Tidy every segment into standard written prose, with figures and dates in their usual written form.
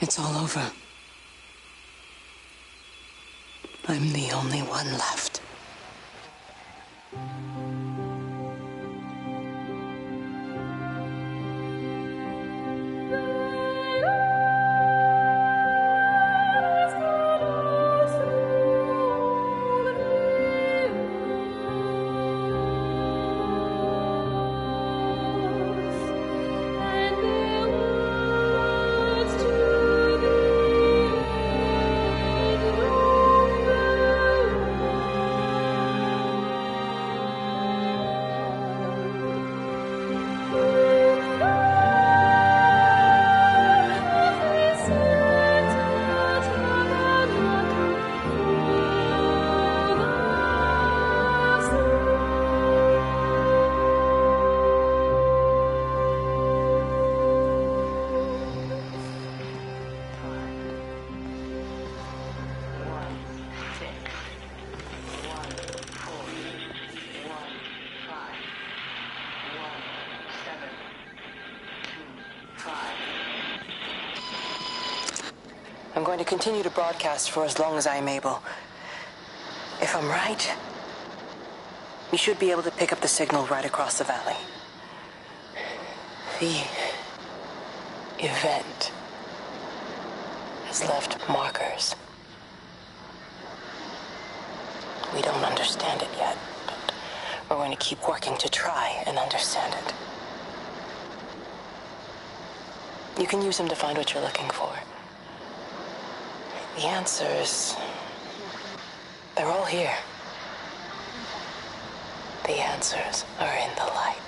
It's all over. I'm the only one left. I'm going to continue to broadcast for as long as I am able. If I'm right, we should be able to pick up the signal right across the valley. The event has left markers. We don't understand it yet, but we're going to keep working to try and understand it. You can use them to find what you're looking for. The answers, they're all here. The answers are in the light.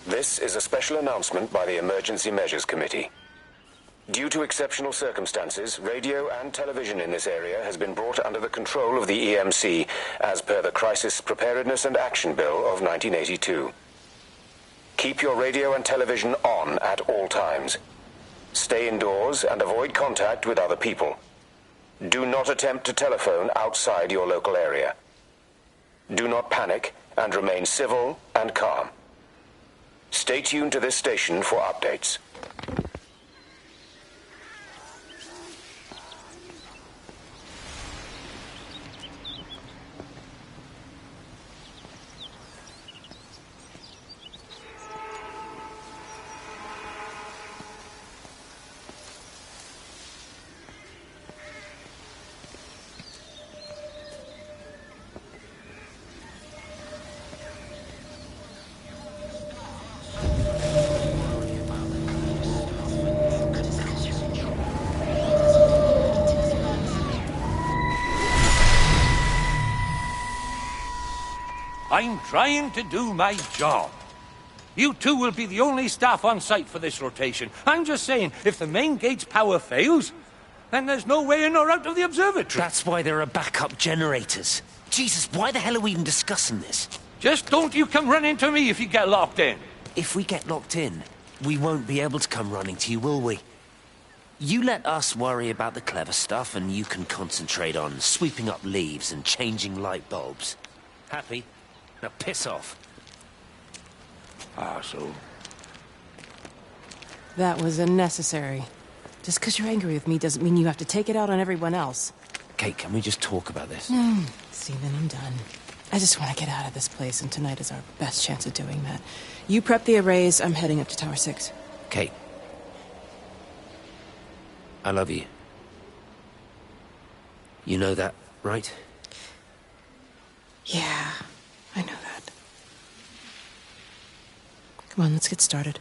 This is a special announcement by the Emergency Measures Committee. Due to exceptional circumstances, radio and television in this area has been brought under the control of the EMC as per the Crisis Preparedness and Action Bill of 1982. Keep your radio and television on at all times. Stay indoors and avoid contact with other people. Do not attempt to telephone outside your local area. Do not panic and remain civil and calm. Stay tuned to this station for updates. I'm trying to do my job. You two will be the only staff on site for this rotation. I'm just saying, if the main gate's power fails, then there's no way in or out of the observatory. That's why there are backup generators. Jesus, why the hell are we even discussing this? Just don't you come running to me if you get locked in. If we get locked in, we won't be able to come running to you, will we? You let us worry about the clever stuff, and you can concentrate on sweeping up leaves and changing light bulbs. Happy? Now piss off. Arsehole. That was unnecessary. Just because you're angry with me doesn't mean you have to take it out on everyone else. Kate, can we just talk about this? Stephen, I'm done. I just want to get out of this place, and tonight is our best chance of doing that. You prep the arrays, I'm heading up to Tower 6. Kate. I love you. You know that, right? Yeah, I know that. Come on, let's get started.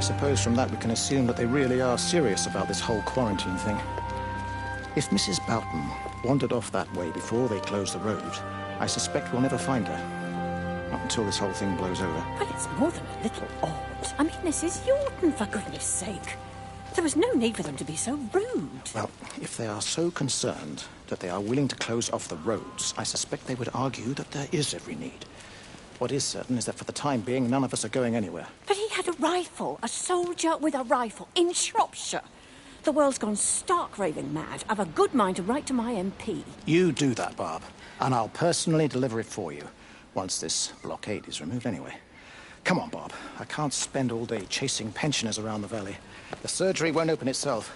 suppose from that we can assume that they really are serious about this whole quarantine thing. If Mrs. Boughton wandered off that way before they closed the road, I suspect we'll never find her. Not until this whole thing blows over. Well, it's more than a little odd. I mean, this is Yorton, for goodness sake. There was no need for them to be so rude. Well, if they are so concerned that they are willing to close off the roads, I suspect they would argue that there is every need. What is certain is that for the time being, none of us are going anywhere. But he had a rifle, a soldier with a rifle, in Shropshire. The world's gone stark raving mad. I've a good mind to write to my MP. You do that, Barb, and I'll personally deliver it for you, once this blockade is removed anyway. Come on, Bob. I can't spend all day chasing pensioners around the valley. The surgery won't open itself.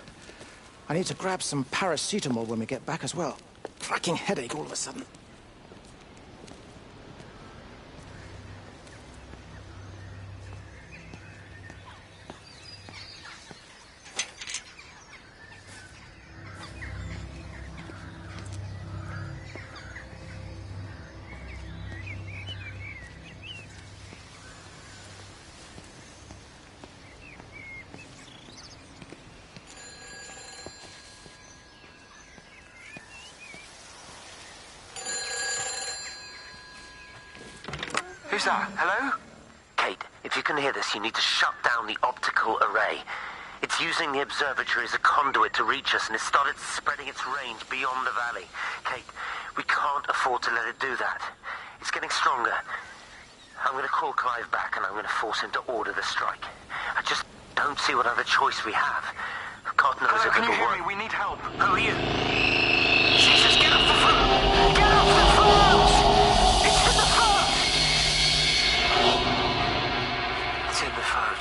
I need to grab some paracetamol when we get back as well. Cracking headache all of a sudden. Who's that? Hello? Kate, if you can hear this, you need to shut down the optical array. It's using the observatory as a conduit to reach us, and it's started spreading its range beyond the valley. Kate, we can't afford to let it do that. It's getting stronger. I'm going to call Clive back, and I'm going to force him to order the strike. I just don't see what other choice we have. God knows Hello, if can you it'll hear work. me? We need help. Who are you? Jesus, get off the phone! Get off the phone! It's in the phone! It's in the phone.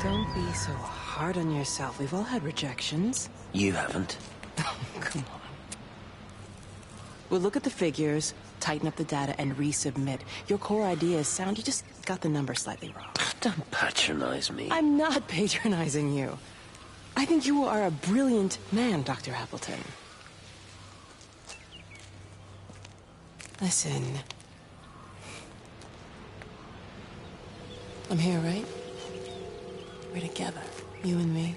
Don't be so hard on yourself. We've all had rejections. You haven't. Come on. We'll look at the figures, tighten up the data, and resubmit. Your core idea is sound. You just got the number slightly wrong. Don't patronize me. I'm not patronizing you. I think you are a brilliant man, Dr. Appleton. Listen. I'm here, right? We're together, you and me.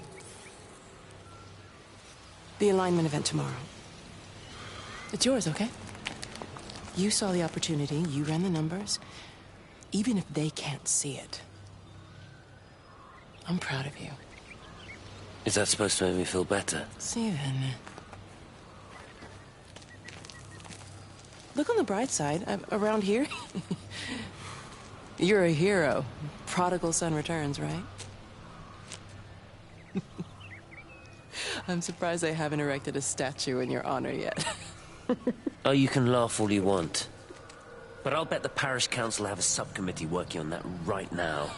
The alignment event tomorrow. It's yours, okay? You saw the opportunity, you ran the numbers. Even if they can't see it, I'm proud of you. Is that supposed to make me feel better? Steven. Look on the bright side. Around here, you're a hero. Prodigal son returns, right? I'm surprised they haven't erected a statue in your honor yet. Oh, you can laugh all you want. But I'll bet the parish council have a subcommittee working on that right now.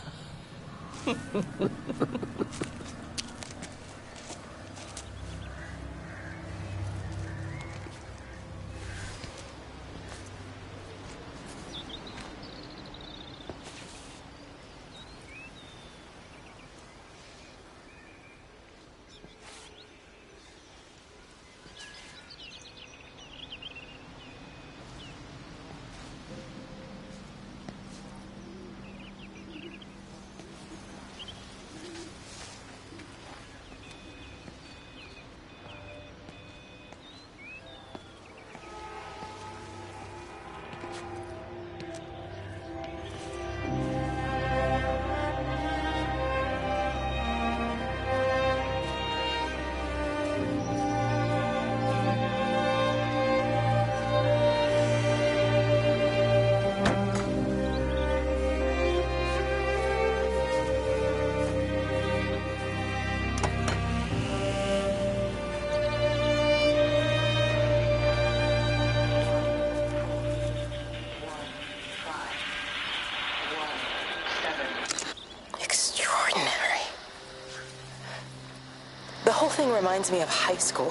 thing reminds me of high school.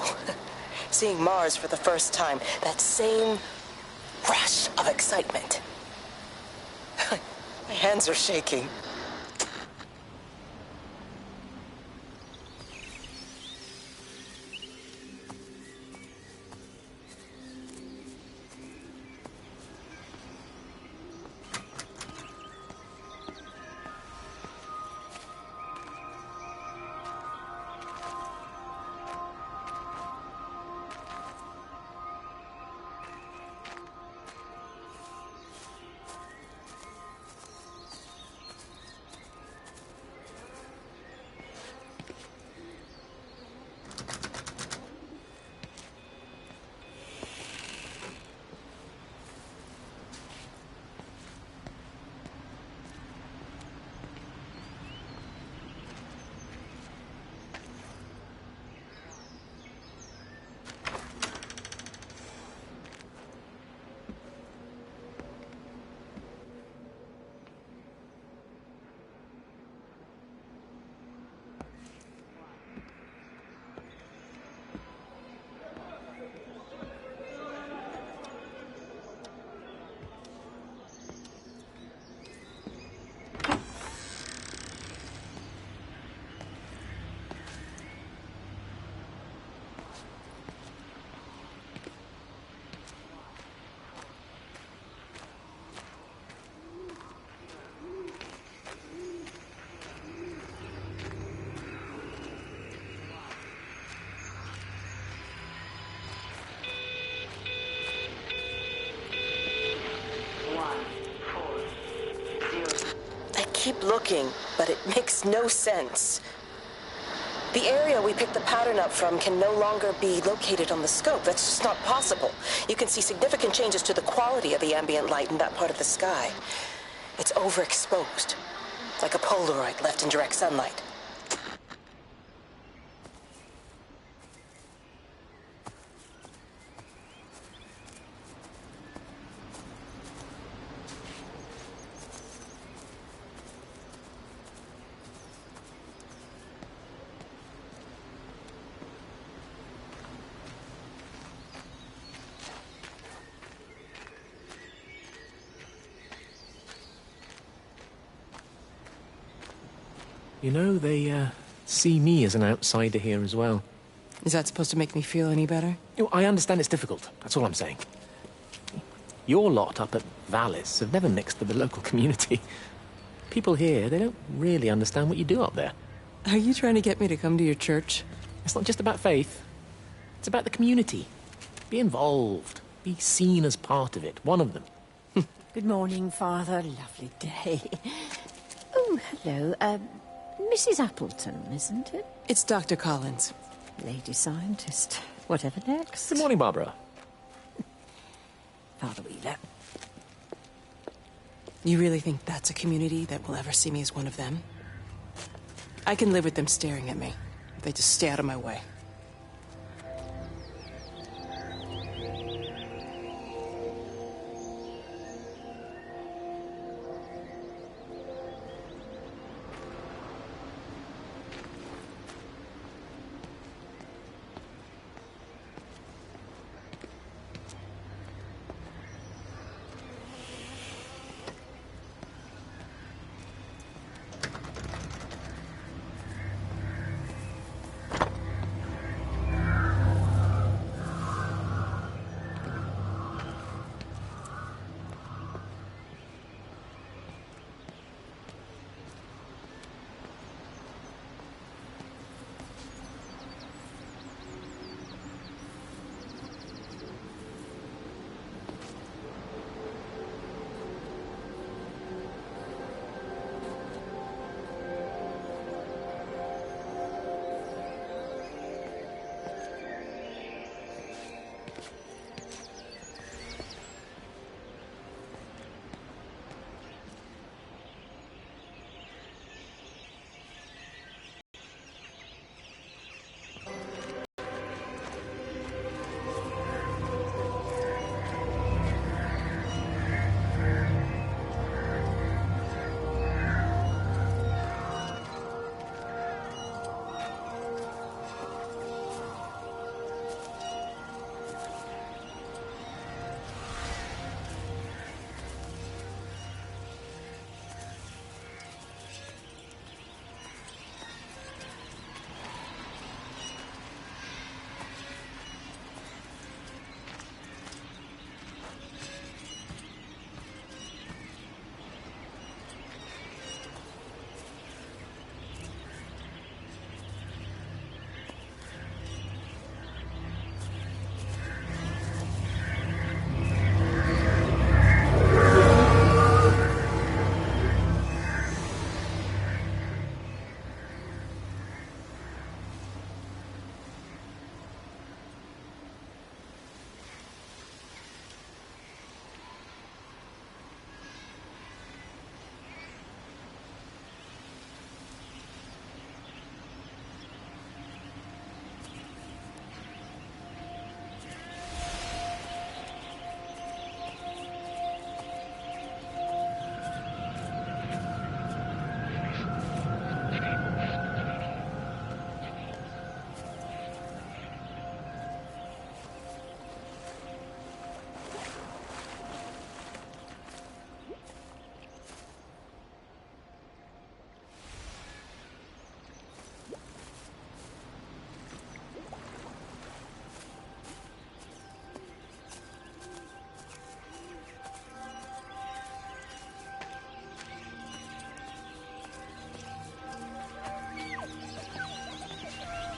Seeing Mars for the first time. That same rush of excitement. My hands are shaking. Keep looking, but it makes no sense. The area we picked the pattern up from can no longer be located on the scope. That's just not possible. You can see significant changes to the quality of the ambient light in that part of the sky. It's overexposed, like a Polaroid left in direct sunlight. You know, they see me as an outsider here as well. Is that supposed to make me feel any better? You know, I understand it's difficult. That's all I'm saying. Your lot up at Vallis have never mixed with the local community. People here, they don't really understand what you do up there. Are you trying to get me to come to your church? It's not just about faith. It's about the community. Be involved. Be seen as part of it. One of them. Good morning, Father. Lovely day. Oh, hello. Mrs. Appleton, isn't it? It's Dr. Collins. Lady scientist. Whatever next? Good morning, Barbara. Father Wheeler. You really think that's a community that will ever see me as one of them? I can live with them staring at me. If they just stay out of my way.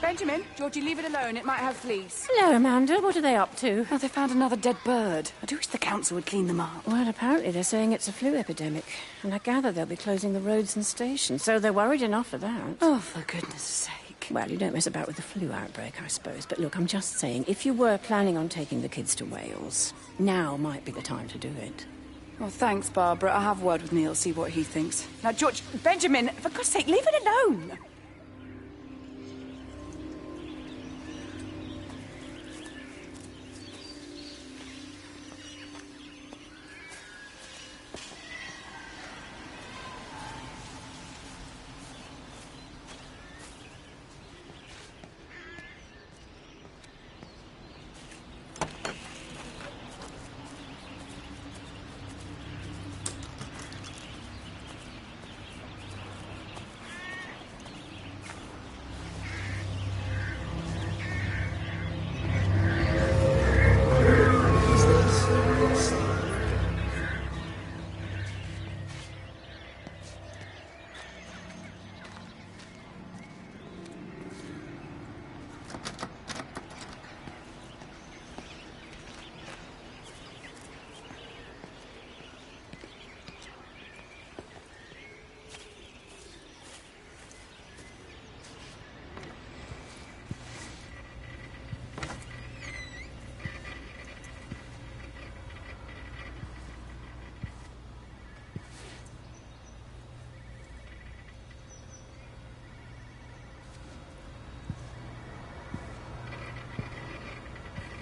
Benjamin, Georgie, leave it alone. It might have fleas. Hello, Amanda. What are they up to? Oh, they found another dead bird. I do wish the council would clean them up. Well, apparently they're saying it's a flu epidemic. And I gather they'll be closing the roads and stations, so they're worried enough for that. Oh, for goodness sake. Well, you don't mess about with the flu outbreak, I suppose. But look, I'm just saying, if you were planning on taking the kids to Wales, now might be the time to do it. Well, thanks, Barbara. I'll have a word with Neil, see what he thinks. Now, George, Benjamin, for God's sake, leave it alone.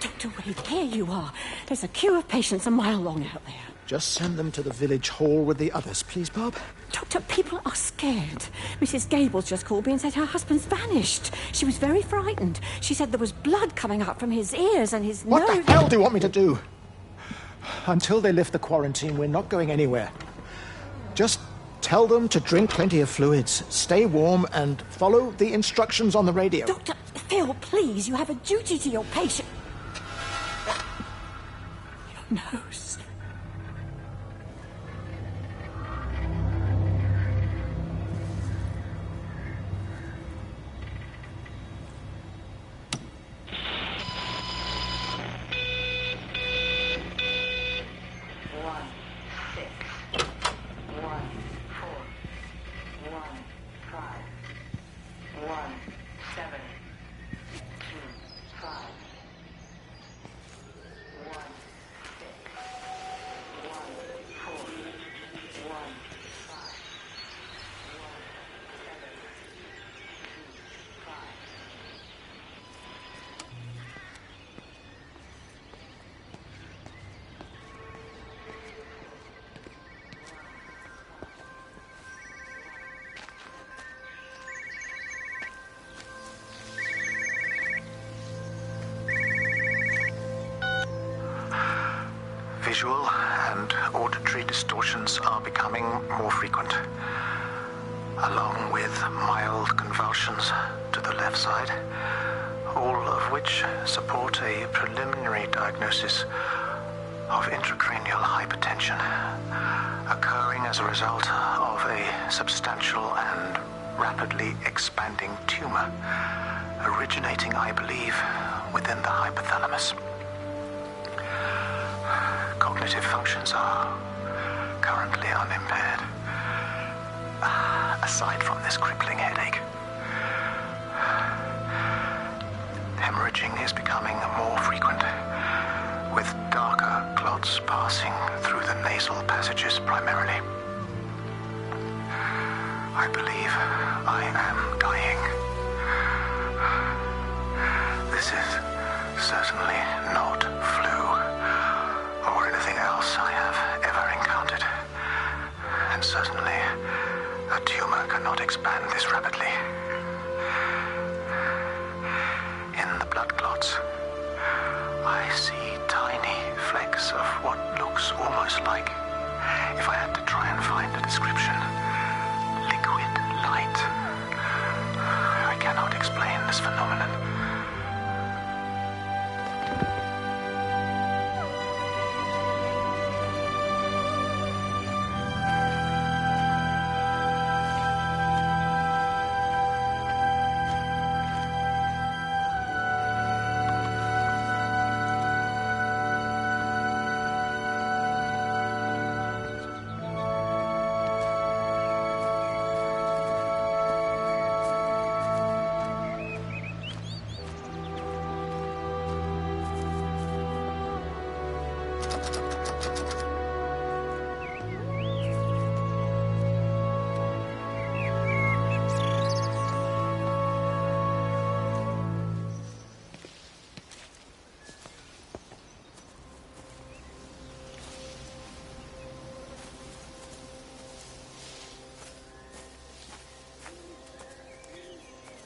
Dr. Wade, here you are. There's a queue of patients a mile long out there. Just send them to the village hall with the others, please, Bob. Doctor, people are scared. Mrs. Gables just called me and said her husband's vanished. She was very frightened. She said there was blood coming up from his ears and his nose. What the hell do you want me to do? Until they lift the quarantine, we're not going anywhere. Just tell them to drink plenty of fluids, stay warm, and follow the instructions on the radio. Dr. Phil, please, you have a duty to your patient. Your nose. Visual and auditory distortions are becoming more frequent, along with mild convulsions to the left side, all of which support a preliminary diagnosis of intracranial hypertension, occurring as a result of a substantial and rapidly expanding tumor, originating, I believe, within the hypothalamus. Cognitive functions are currently unimpaired, aside from this crippling headache. Hemorrhaging is becoming more frequent, with darker clots passing through the nasal passages primarily. I believe I am dying. This is certainly not flu or anything else I have ever encountered. And certainly, a tumor cannot expand this rapidly. In the blood clots, I see tiny flecks of what looks almost like, if I had to try and find a description, liquid light. I cannot explain this phenomenon.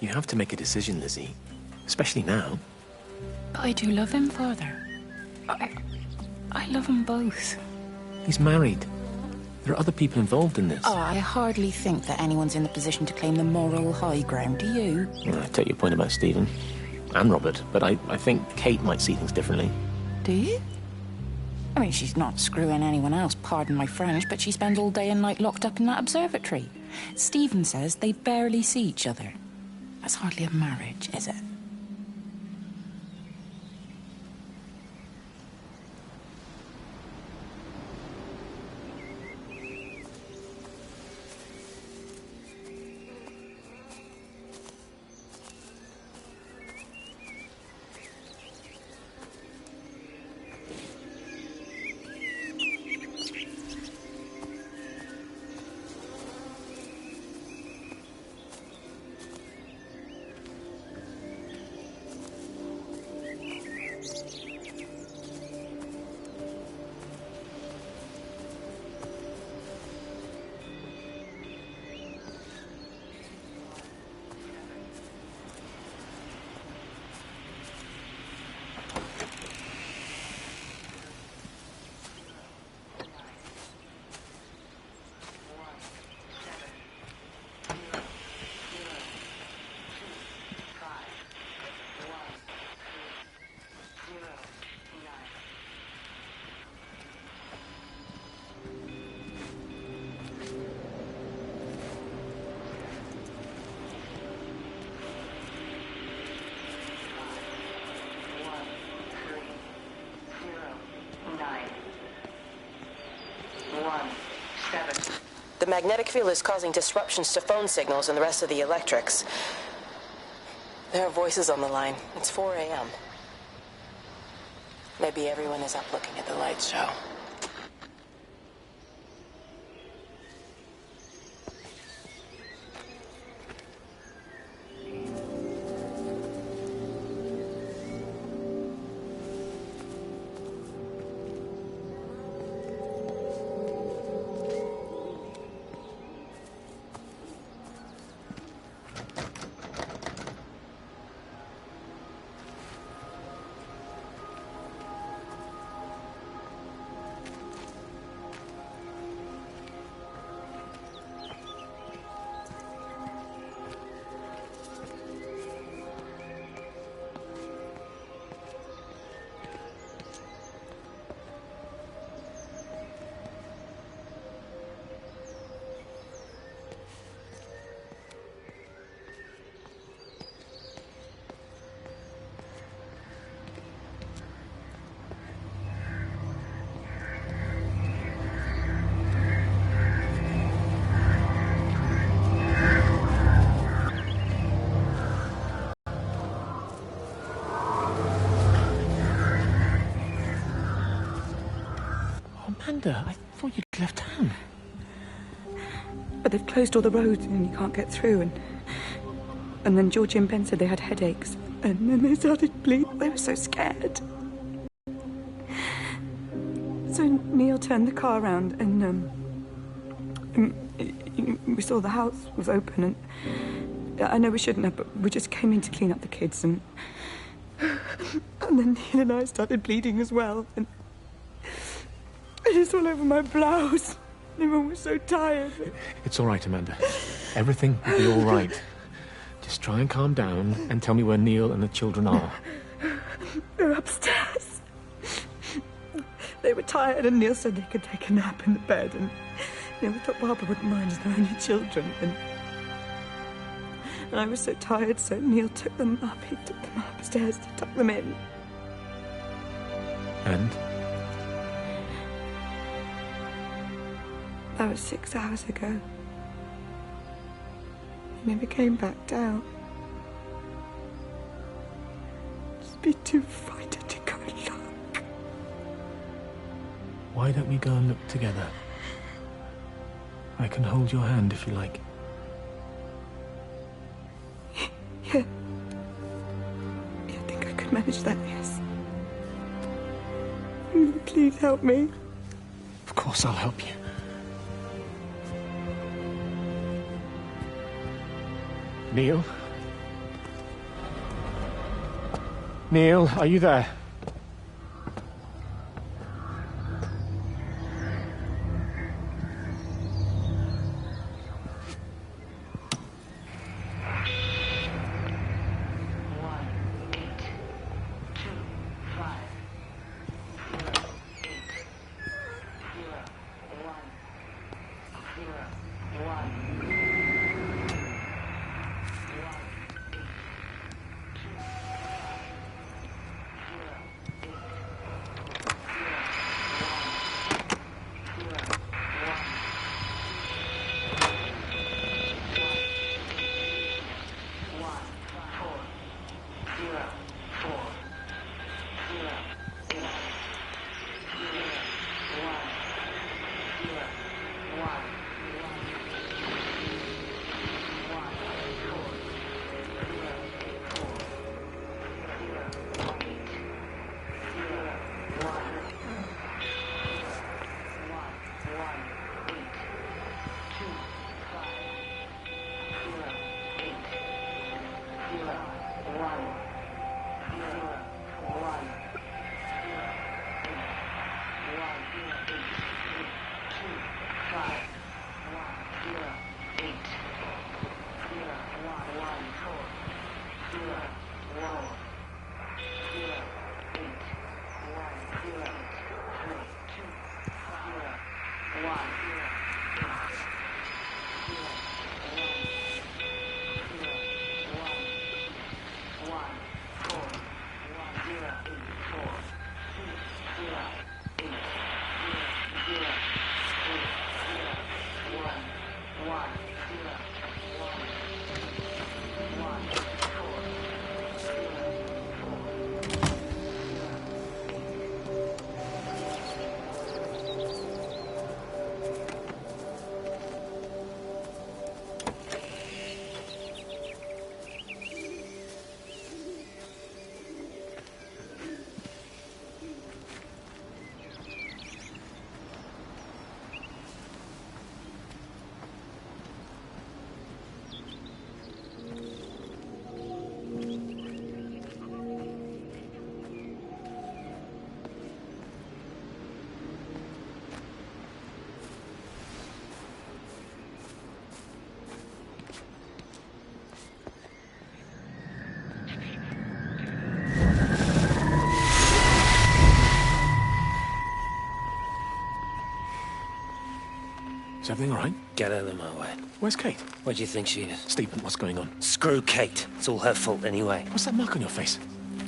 You have to make a decision, Lizzie. Especially now. But I do love him, Father. I love them both. He's married. There are other people involved in this. Oh, I hardly think that anyone's in the position to claim the moral high ground, do you? Well, I take your point about Stephen and Robert, but I think Kate might see things differently. Do you? I mean, she's not screwing anyone else, pardon my French, but she spends all day and night locked up in that observatory. Stephen says they barely see each other. That's hardly a marriage, is it? The magnetic field is causing disruptions to phone signals and the rest of the electrics. There are voices on the line. It's 4 a.m. Maybe everyone is up looking at the light show. Amanda, I thought you'd left town. But they've closed all the roads and you can't get through. And then Georgie and Ben said they had headaches. And then they started bleeding. They were so scared. So Neil turned the car around and we saw the house was open. And I know we shouldn't have, but we just came in to clean up the kids. And then Neil and I started bleeding as well. And it's all over my blouse. Everyone was so tired. It's all right, Amanda. Everything will be all right. Just try and calm down and tell me where Neil and the children are. They're upstairs. They were tired and Neil said they could take a nap in the bed. And we thought Barbara wouldn't mind as they're only children. And I was so tired, so Neil took them up. He took them upstairs to tuck them in. And? That was 6 hours ago. He never came back down. Just be too frightened to go and look. Why don't we go and look together? I can hold your hand if you like. Yeah. I think I could manage that, yes. Please help me. Of course I'll help you. Neil, Neil, are you there? Is everything all right? Get out of my way. Where's Kate? Where do you think she is? Stephen, what's going on? Screw Kate. It's all her fault anyway. What's that mark on your face?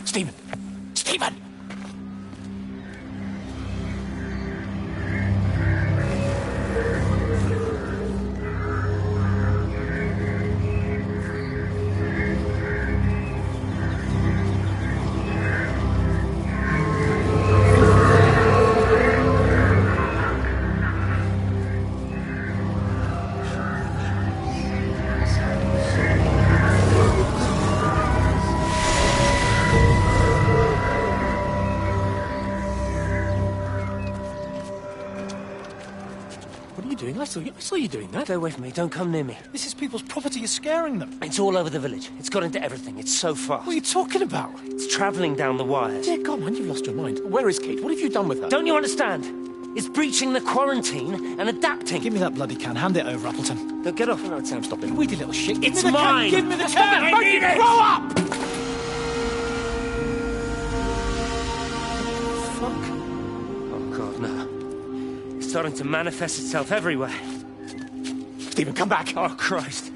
Stephen! Stephen! I saw you doing that. Stay away from me. Don't come near me. This is people's property. You're scaring them. It's all over the village. It's got into everything. It's so fast. What are you talking about? It's travelling down the wires. Dear God, man, you've lost your mind. Where is Kate? What have you done with her? Don't you understand? It's breaching the quarantine and adapting. Give me that bloody can. Hand it over, Appleton. Don't get off. No, Sam, stop it. Weedy little shit. It's mine. Give me the can. I need it. Grow up! Fuck. Oh, God, no. It's starting to manifest itself everywhere. Stephen, come back! Oh, Christ.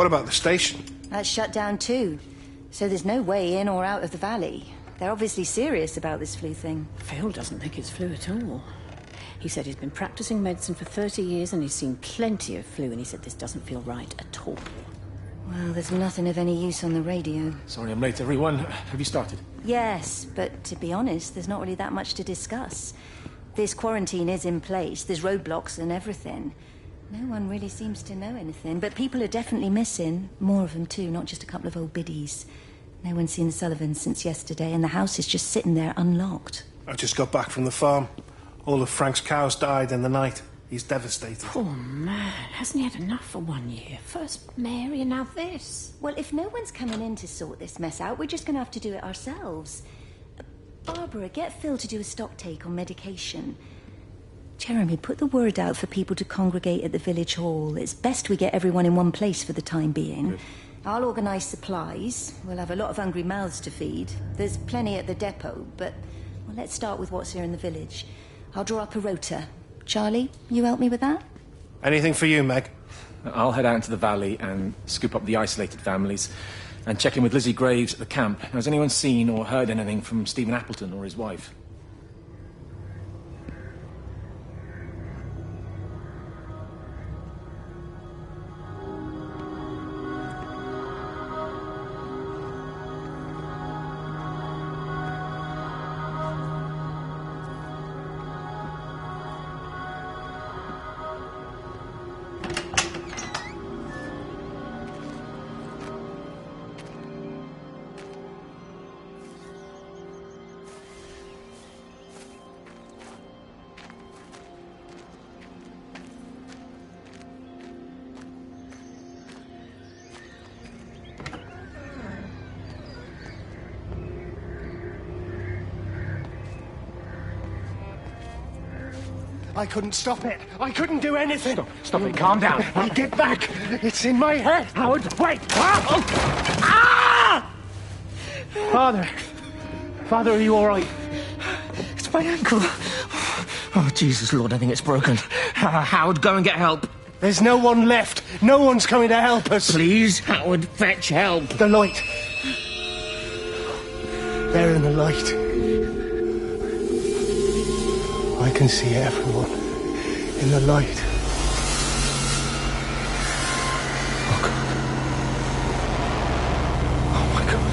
What about the station? That's shut down too. So there's no way in or out of the valley. They're obviously serious about this flu thing. Phil doesn't think it's flu at all. He said he's been practicing medicine for 30 years and he's seen plenty of flu, and he said this doesn't feel right at all. Well, there's nothing of any use on the radio. Sorry I'm late, everyone. Have you started? Yes, but to be honest, there's not really that much to discuss. This quarantine is in place, there's roadblocks and everything. No one really seems to know anything, but people are definitely missing. More of them too, not just a couple of old biddies. No one's seen the Sullivans since yesterday, and the house is just sitting there unlocked. I just got back from the farm. All of Frank's cows died in the night. He's devastated. Poor man. Hasn't he had enough for 1 year? First Mary and now this. Well, if no one's coming in to sort this mess out, we're just going to have to do it ourselves. Barbara, get Phil to do a stock take on medication. Jeremy, put the word out for people to congregate at the village hall. It's best we get everyone in one place for the time being. Good. I'll organise supplies. We'll have a lot of hungry mouths to feed. There's plenty at the depot, but well, let's start with what's here in the village. I'll draw up a rota. Charlie, you help me with that? Anything for you, Meg? I'll head out into the valley and scoop up the isolated families and check in with Lizzie Graves at the camp. Has anyone seen or heard anything from Stephen Appleton or his wife? I couldn't stop it. I couldn't do anything. Stop it. Calm down. I'll get back. It's in my head. Howard, wait. Ah! Father, are you all right? It's my ankle. Oh, Jesus, Lord, I think it's broken. Howard, go and get help. There's no one left. No one's coming to help us. Please, Howard, fetch help. The light. They're in the light. I can see everyone in the light. Oh, God. Oh, my God.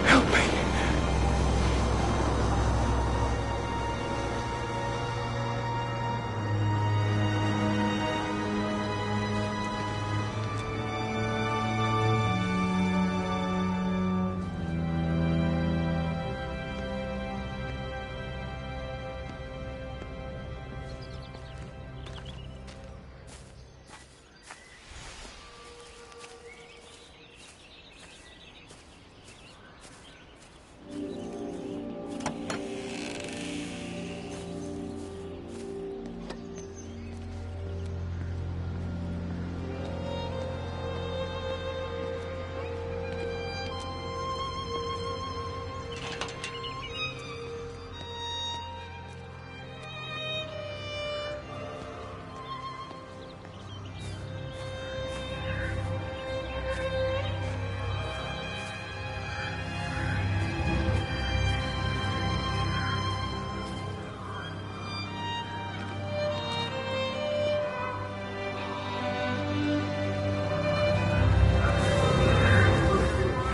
Help me.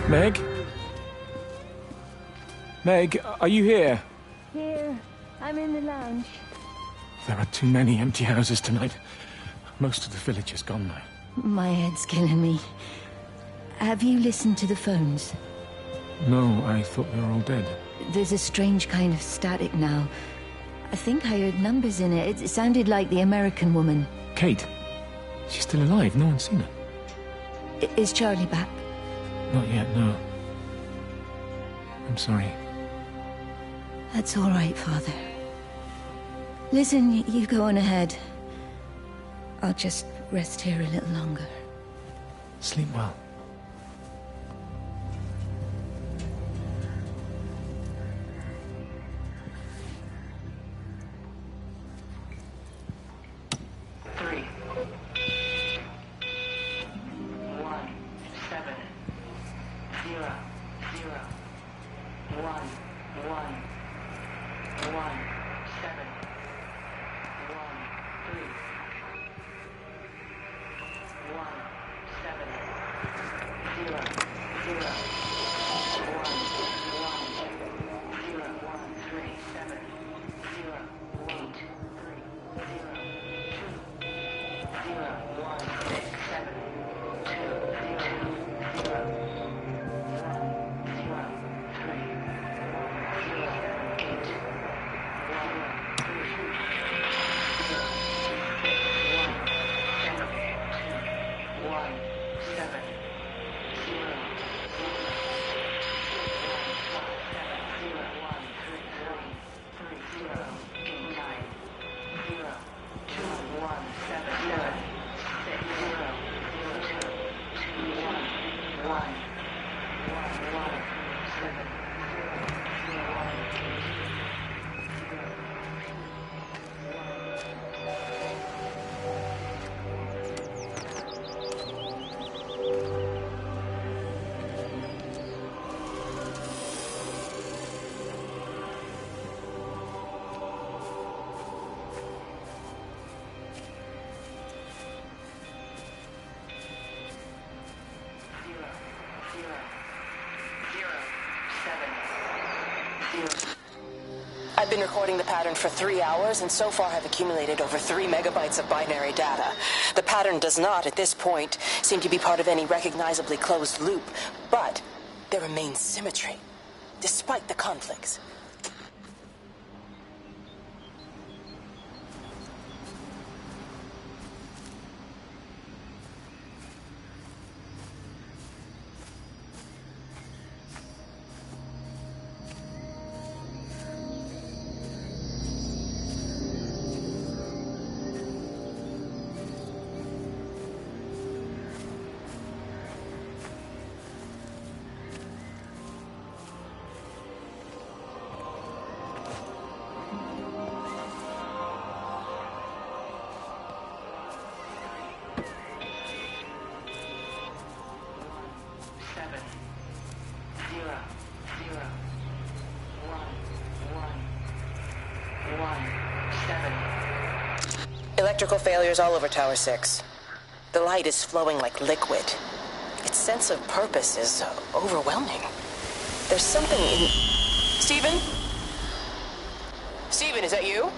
Meg? Meg, are you here? Here. I'm in the lounge. There are too many empty houses tonight. Most of the village is gone now. My head's killing me. Have you listened to the phones? No, I thought they were all dead. There's a strange kind of static now. I think I heard numbers in it. It sounded like the American woman. Kate? She's still alive. No one's seen her. Is Charlie back? Not yet, no. I'm sorry. That's all right, Father. Listen, you go on ahead. I'll just rest here a little longer. Sleep well. I've been recording the pattern for 3 hours, and so far have accumulated over 3 megabytes of binary data. The pattern does not, at this point, seem to be part of any recognizably closed loop, but there remains symmetry, despite the conflicts. Electrical failures all over Tower 6. The light is flowing like liquid. Its sense of purpose is overwhelming. There's something in... Stephen? Stephen, is that you?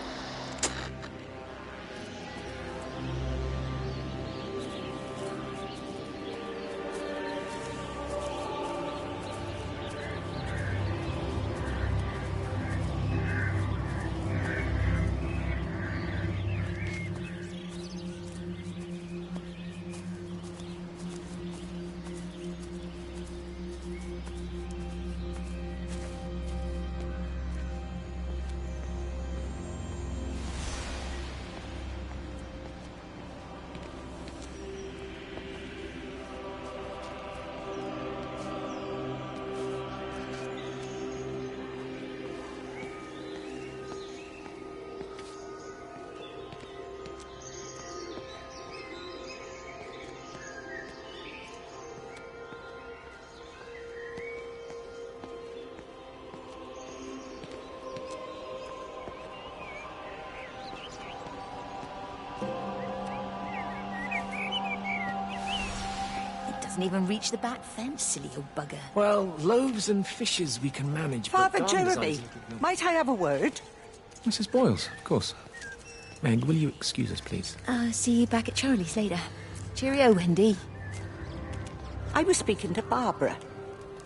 Even reach the back fence, silly old bugger. Well, loaves and fishes we can manage. Father Jeremy, might I have a word? Mrs. Boyles, of course. Meg, will you excuse us, please? See you back at Charlie's later. Cheerio, Wendy. I was speaking to Barbara.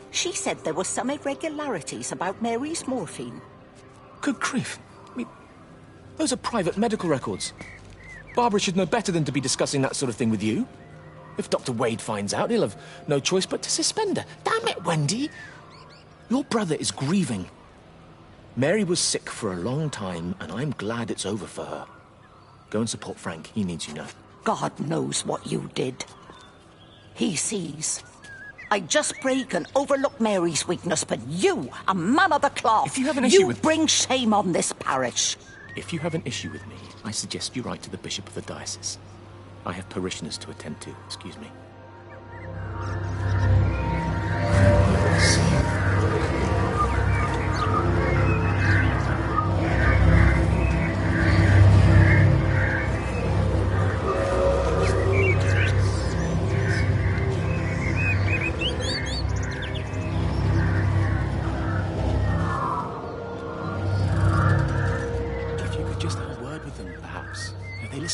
She said there were some irregularities about Mary's morphine. Good grief. I mean, those are private medical records. Barbara should know better than to be discussing that sort of thing with you. If Dr. Wade finds out, he'll have no choice but to suspend her. Damn it, Wendy! Your brother is grieving. Mary was sick for a long time, and I'm glad it's over for her. Go and support Frank. He needs you now. God knows what you did. He sees. I just break and overlook Mary's weakness, but you, a man of the cloth, if you have an issue with... bring shame on this parish. If you have an issue with me, I suggest you write to the Bishop of the Diocese. I have parishioners to attend to. Excuse me.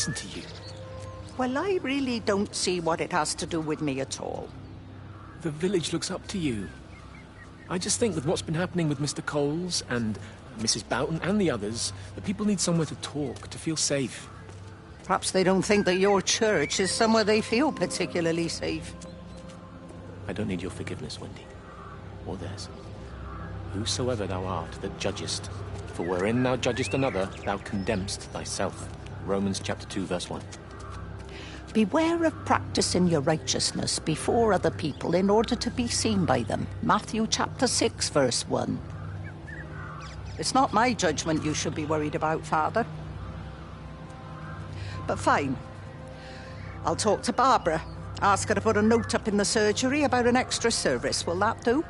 listen to you. Well, I really don't see what it has to do with me at all. The village looks up to you. I just think with what's been happening with Mr. Coles and Mrs. Boughton and the others, that people need somewhere to talk, to feel safe. Perhaps they don't think that your church is somewhere they feel particularly safe. I don't need your forgiveness, Wendy, or theirs. Whosoever thou art that judgest, for wherein thou judgest another, thou condemnest thyself. Romans chapter 2, verse 1. Beware of practicing your righteousness before other people in order to be seen by them. Matthew chapter 6, verse 1. It's not my judgment you should be worried about, Father. But fine. I'll talk to Barbara. Ask her to put a note up in the surgery about an extra service. Will that do?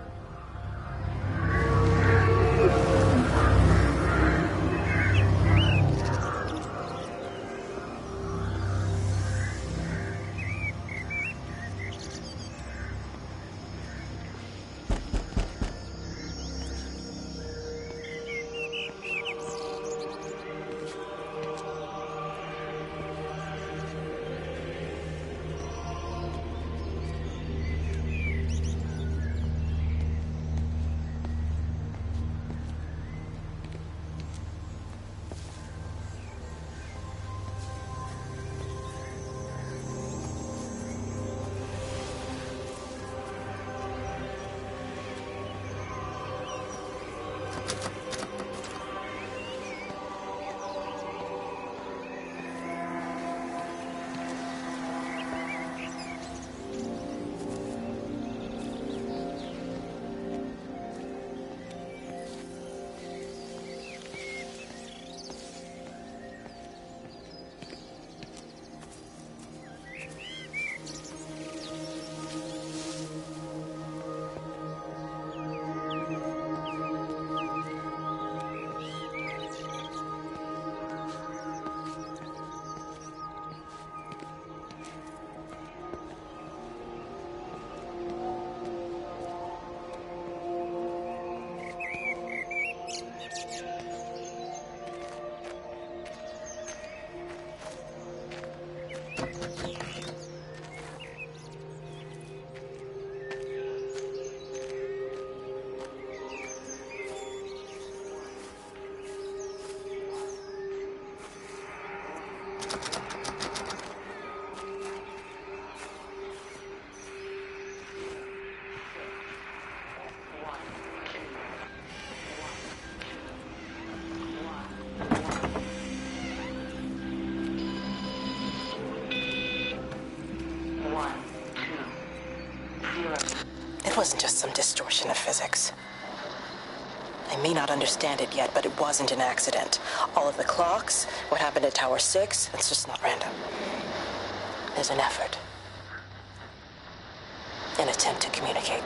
It wasn't just some distortion of physics. I may not understand it yet, but it wasn't an accident. All of the clocks, what happened at Tower 6, it's just not random. There's an effort. An attempt to communicate.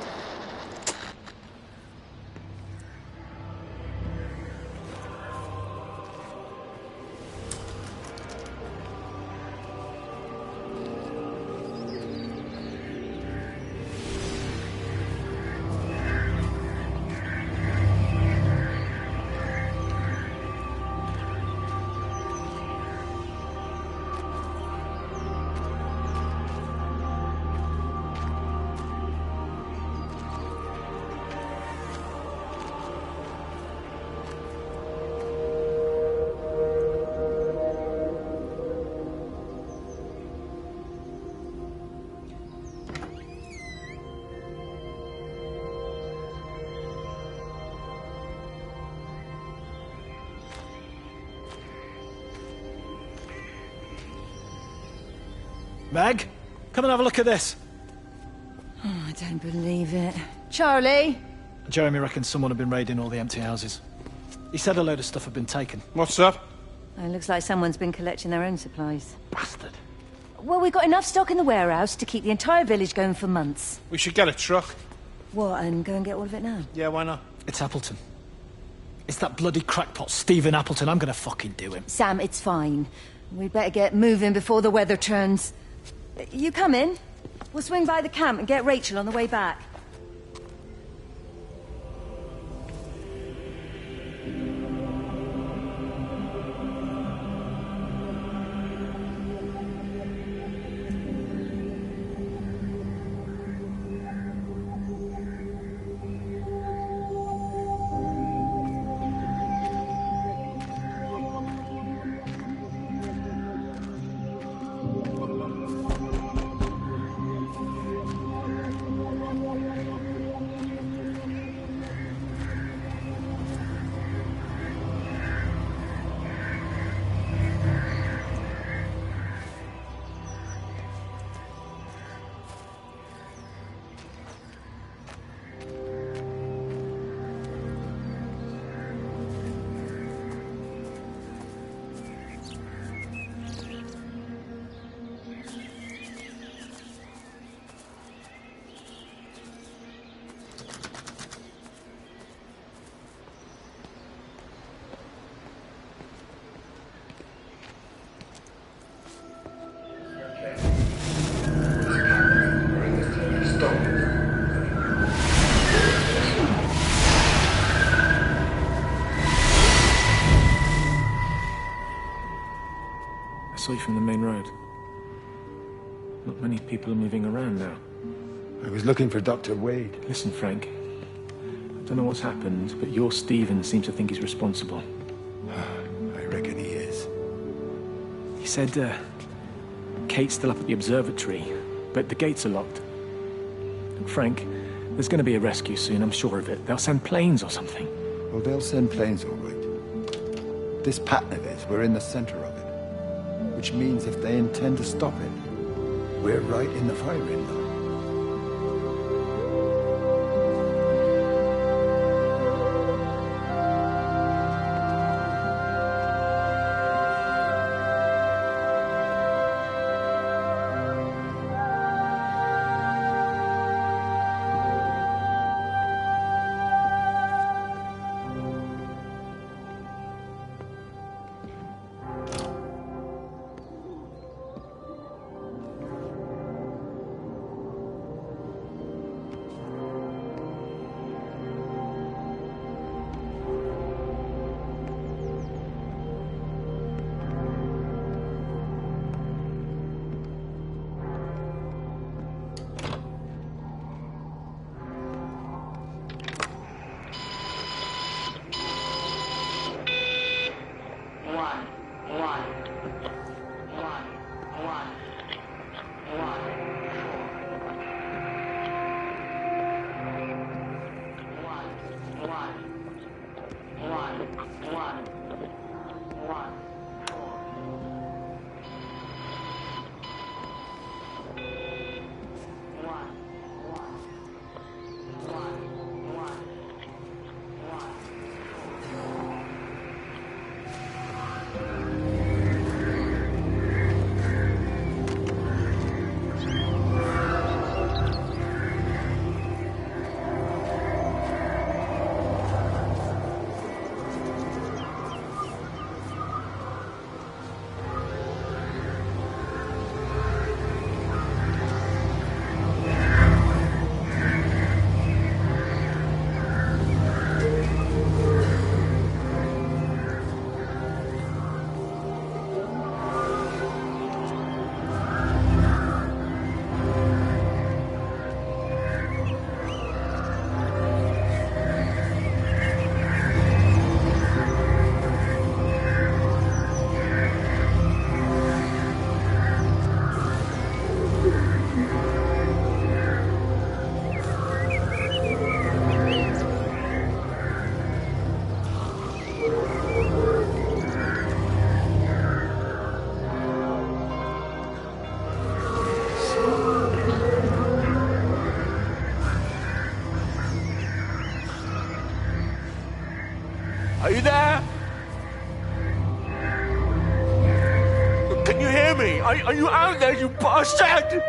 Meg, come and have a look at this. Oh, I don't believe it. Charlie? Jeremy reckons someone had been raiding all the empty houses. He said a load of stuff had been taken. What's up? It looks like someone's been collecting their own supplies. Bastard. Well, we've got enough stock in the warehouse to keep the entire village going for months. We should get a truck. What, and go and get all of it now? Yeah, why not? It's Appleton. It's that bloody crackpot Stephen Appleton. I'm gonna fucking do him. Sam, it's fine. We'd better get moving before the weather turns. You come in. We'll swing by the camp and get Rachel on the way back. saw you from the main road. Not many people are moving around now. I was looking for Dr. Wade. Listen, Frank. I don't know what's happened, but your Stephen seems to think he's responsible. I reckon he is. He said, Kate's still up at the observatory, but the gates are locked. And Frank, there's going to be a rescue soon, I'm sure of it. They'll send planes or something. Well, they'll send planes, all right. This pattern of it, we're in the center of it. Which means if they intend to stop it, we're right in the firing line. Are you there? Can you hear me? Are you out there, you bastard?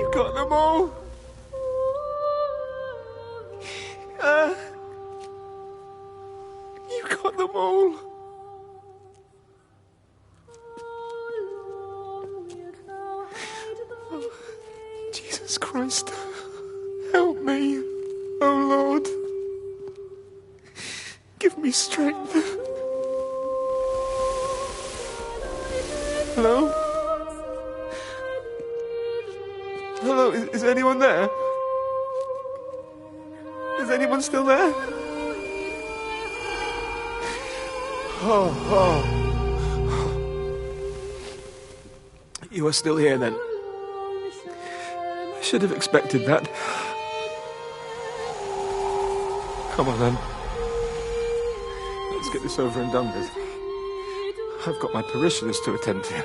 You got them all? You got them all? Oh, Jesus Christ. Help me, oh Lord. Give me strength. Hello? Hello, is anyone there? Is anyone still there? Oh. You are still here then. I should have expected that. Come on, then. Let's get this over and done with. I've got my parishioners to attend to.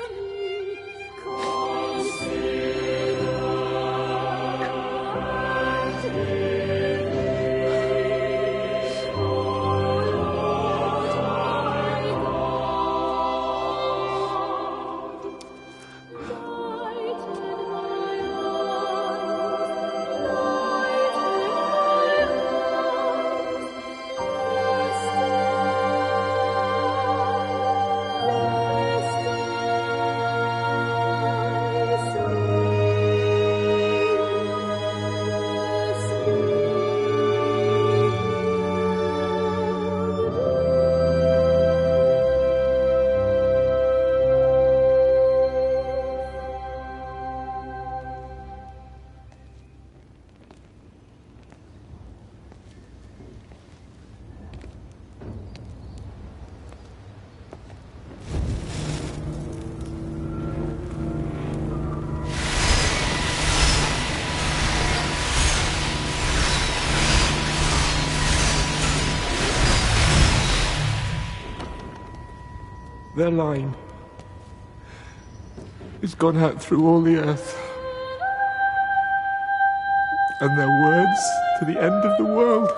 Their line has gone out through all the earth. And their words to the end of the world.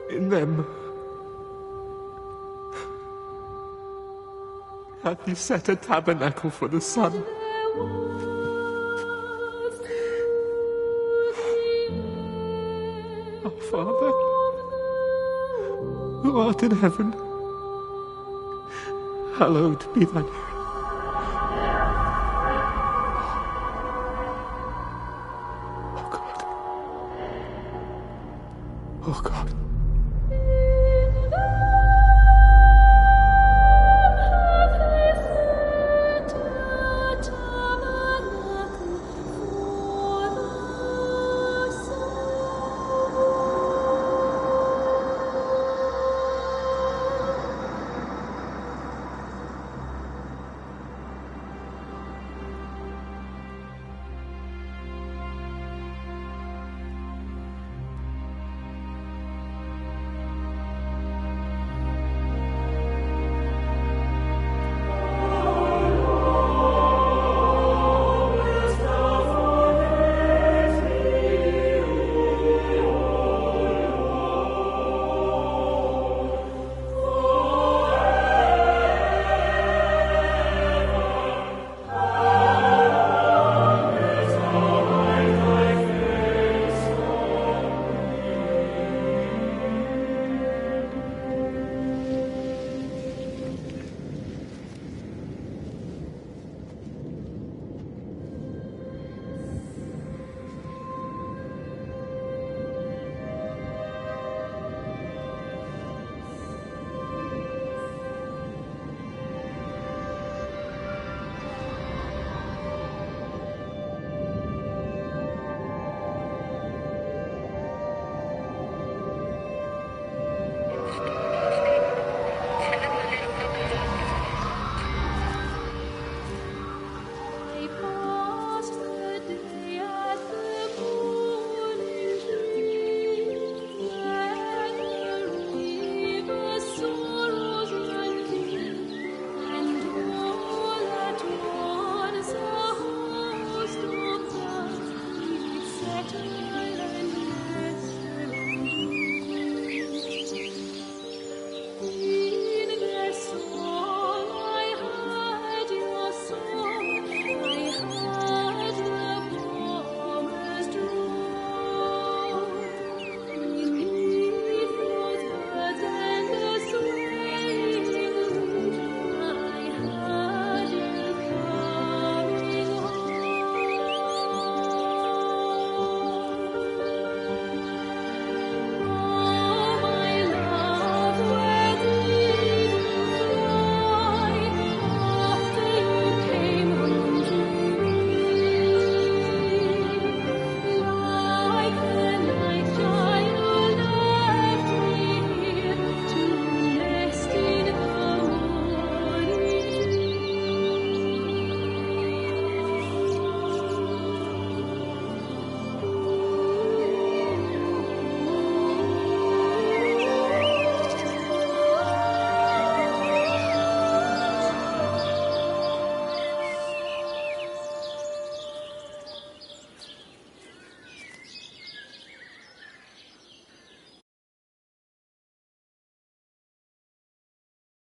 In them hath he set a tabernacle for the sun. Our Father, who art in heaven, hallowed be thy name. Oh God.